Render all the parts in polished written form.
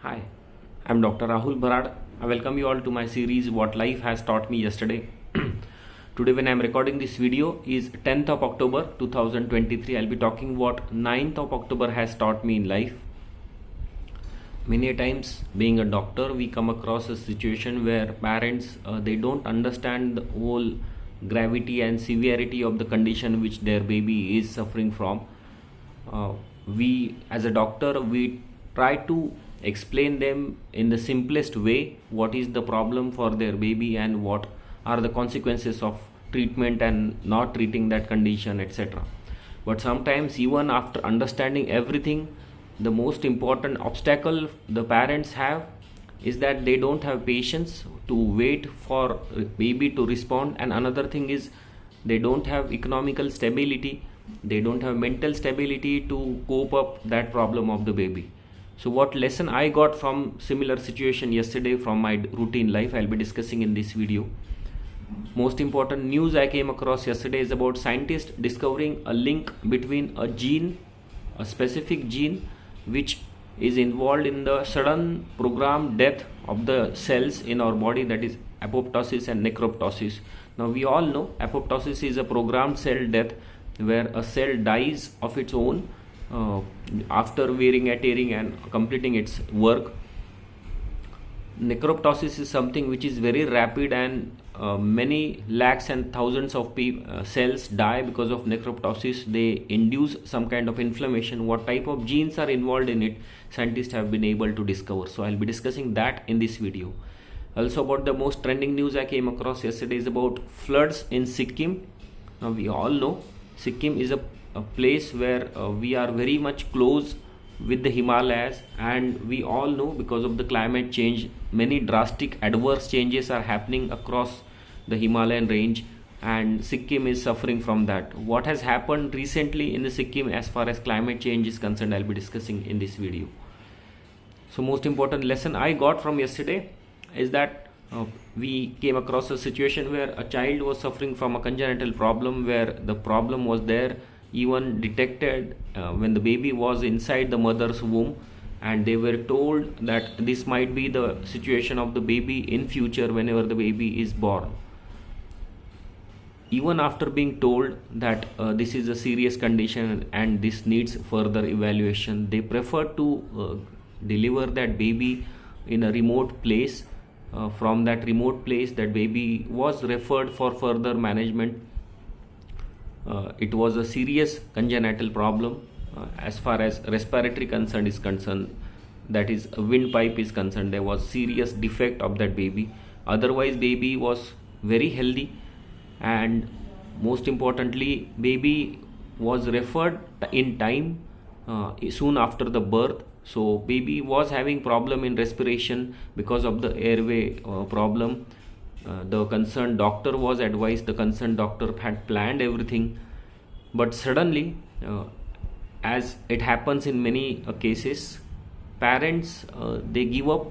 Hi, I'm Dr. Rahul Bharad. I welcome you all to my series What Life Has Taught Me Yesterday. Today when I'm recording this video is 10th of October 2023. I'll be talking what 9th of October has taught me in life. Many a times being a doctor we come across a situation where parents they don't understand the whole gravity and severity of the condition which their baby is suffering from. We as a doctor we try to explain them in the simplest way what is the problem for their baby and what are the consequences of treatment and not treating that condition, etc. But sometimes even after understanding everything, the most important obstacle the parents have is that they don't have patience to wait for baby to respond, and another thing is they don't have economical stability, they don't have mental stability to cope up that problem of the baby. So what lesson I got from similar situation yesterday from my routine life, I'll be discussing in this video. Most important news I came across yesterday is about scientists discovering a link between a gene, a specific gene which is involved in the sudden programmed death of the cells in our body, that is apoptosis and necroptosis. Now we all know apoptosis is a programmed cell death where a cell dies of its own after wearing and tearing and completing its work. Necroptosis is something which is very rapid and many lakhs and thousands of cells die because of necroptosis. They induce some kind of inflammation. What type of genes are involved in it, scientists have been able to discover. So I'll be discussing that in this video. Also about the most trending news I came across yesterday is about floods in Sikkim. Now we all know Sikkim is a place where we are very much close with the Himalayas, and we all know because of the climate change many drastic adverse changes are happening across the Himalayan range, and Sikkim is suffering from that. What has happened recently in the Sikkim as far as climate change is concerned, I'll be discussing in this video. So most important lesson I got from yesterday is that we came across a situation where a child was suffering from a congenital problem where the problem was there even detected when the baby was inside the mother's womb, and they were told that this might be the situation of the baby in future whenever the baby is born. Even after being told that this is a serious condition and this needs further evaluation, they prefer to deliver that baby in a remote place. From that remote place that baby was referred for further management. It was a serious congenital problem as far as respiratory concern is concerned, that is a windpipe is concerned. There was serious defect of that baby. Otherwise baby was very healthy, and most importantly baby was referred in time soon after the birth. So baby was having problem in respiration because of the airway problem. The concerned doctor was advised, the concerned doctor had planned everything, but suddenly as it happens in many cases, parents they give up.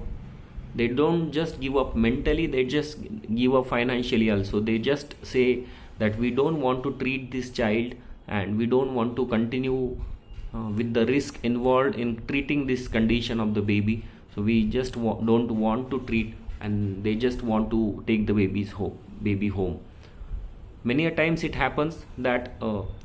They don't just give up mentally, they just give up financially also. They just say that we don't want to treat this child and we don't want to continue with the risk involved in treating this condition of the baby. So we just don't want to treat, and they just want to take the baby home. Many a times it happens that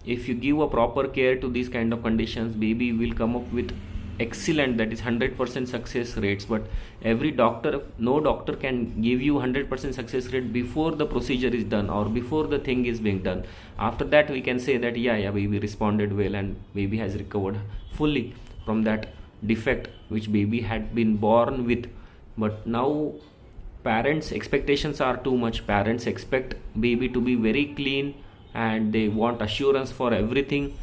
if you give a proper care to these kind of conditions, baby will come up with excellent, that is 100% success rates. But no doctor can give you 100% success rate before the procedure is done or before the thing is being done. After that we can say that yeah baby responded well and baby has recovered fully from that defect which baby had been born with. But now parents' expectations are too much. Parents expect baby to be very clean and they want assurance for everything.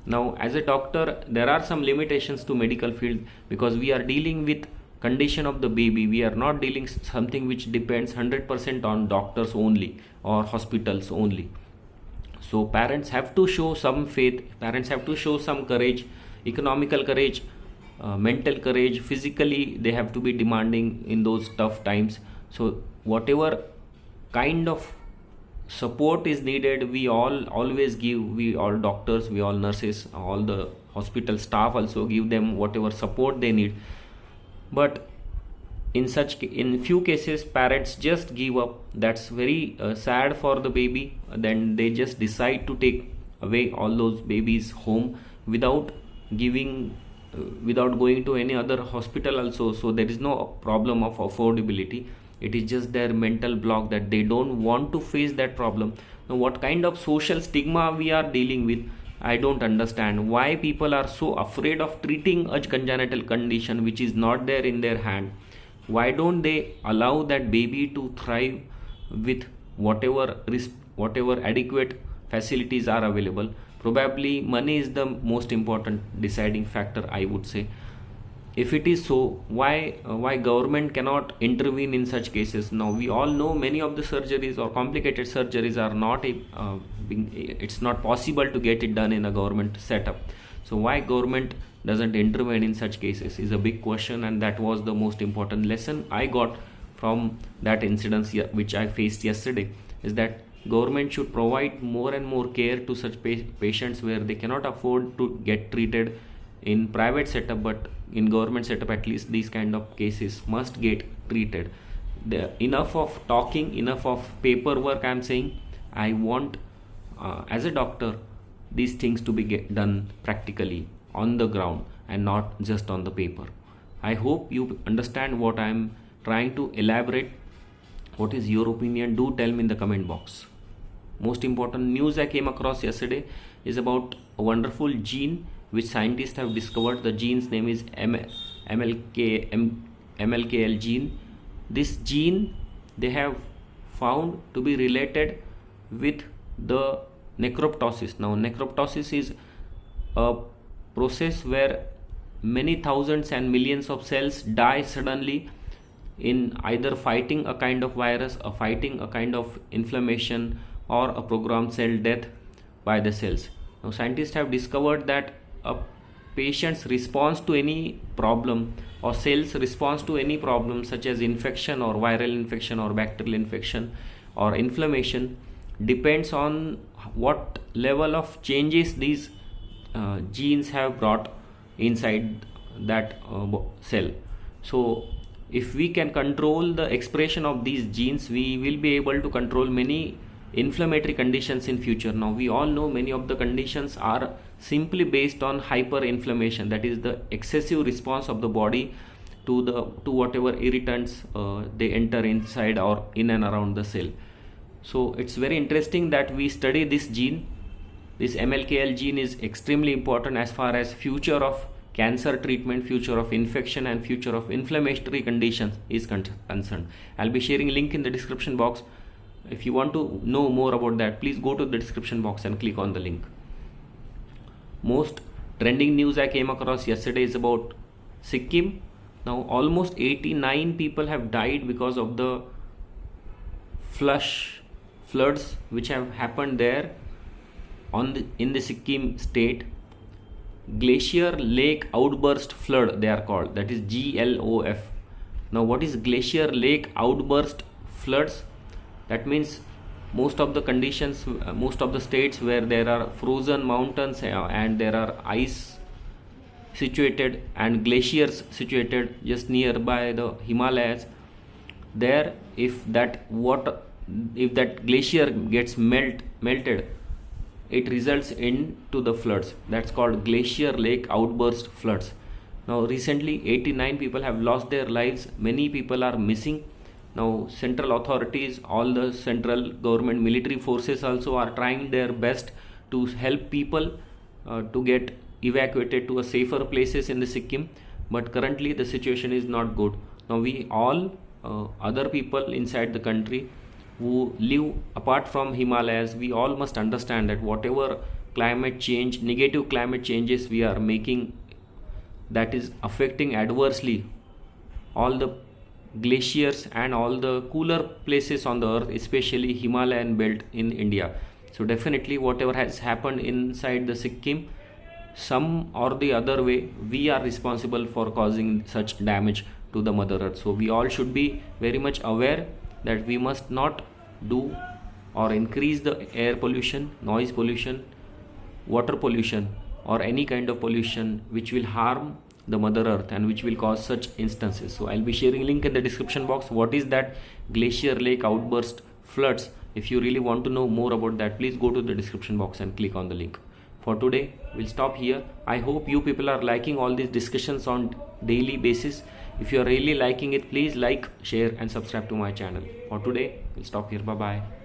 Now as a doctor there are some limitations to medical field because we are dealing with condition of the baby. We are not dealing something which depends 100% on doctors only or hospitals only. So parents have to show some faith, parents have to show some courage, economical courage, mental courage, physically they have to be demanding in those tough times. So whatever kind of support is needed, we all always give. We all doctors, we all nurses, all the hospital staff also give them whatever support they need. But in few cases parents just give up. That's very sad for the baby. Then they just decide to take away all those babies home without giving without going to any other hospital also. So there is no problem of affordability. It is just their mental block that they don't want to face that problem. Now what kind of social stigma we are dealing with, I don't understand why people are so afraid of treating a congenital condition which is not there in their hand. Why don't they allow that baby to thrive with whatever adequate facilities are available? Probably money is the most important deciding factor, I would say. If it is so, why government cannot intervene in such cases? Now we all know many of the surgeries or complicated surgeries are not it's not possible to get it done in a government setup. So why government doesn't intervene in such cases is a big question, and that was the most important lesson I got from that incident which I faced yesterday, is that government should provide more and more care to such patients where they cannot afford to get treated in private setup, but in government setup at least these kind of cases must get treated. Enough of talking, enough of paperwork. I'm saying I want as a doctor these things to be done practically on the ground and not just on the paper. I hope you understand what I'm trying to elaborate. What is your opinion? Do tell me in the comment box. Most important news I came across yesterday is about a wonderful gene which scientists have discovered. The gene's name is MLKL gene. This gene they have found to be related with the necroptosis. Now necroptosis is a process where many thousands and millions of cells die suddenly in either fighting a kind of virus or fighting a kind of inflammation or a programmed cell death by the cells. Now scientists have discovered that a patient's response to any problem or cell's response to any problem such as infection or viral infection or bacterial infection or inflammation depends on what level of changes these genes have brought inside that cell. So if we can control the expression of these genes, we will be able to control many inflammatory conditions in future. Now we all know many of the conditions are simply based on hyperinflammation, that is the excessive response of the body to whatever irritants they enter inside or in and around the cell. So it's very interesting that we study this gene. This MLKL gene is extremely important as far as future of cancer treatment, future of infection and future of inflammatory conditions is concerned. I'll be sharing a link in the description box. If you want to know more about that, please go to the description box and click on the link. Most trending news I came across yesterday is about Sikkim. Now almost 89 people have died because of the floods which have happened there in the Sikkim state. Glacier Lake Outburst Flood they are called, that is GLOF. Now what is Glacier Lake Outburst Floods? That means most of the conditions, most of the states where there are frozen mountains and there are ice situated and glaciers situated just nearby the Himalayas, there if that glacier gets melted, it results into the floods. That's called Glacier Lake Outburst Floods. Now recently 89 people have lost their lives, many people are missing. Now central authorities, all the central government military forces also are trying their best to help people to get evacuated to a safer places in the Sikkim, but currently the situation is not good. Now we all other people inside the country who live apart from Himalayas, we all must understand that whatever climate change, negative climate changes we are making, that is affecting adversely all the glaciers and all the cooler places on the earth, especially Himalayan belt in India. So definitely whatever has happened inside the Sikkim, some or the other way we are responsible for causing such damage to the mother earth. So we all should be very much aware that we must not do or increase the air pollution, noise pollution, water pollution or any kind of pollution which will harm the mother earth, and which will cause such instances. So I'll be sharing link in the description box. What is that glacier lake outburst floods? If you really want to know more about that, please go to the description box and click on the link. For today, we'll stop here. I hope you people are liking all these discussions on daily basis. If you are really liking it, please like, share and subscribe to my channel. For today, we'll stop here. Bye bye.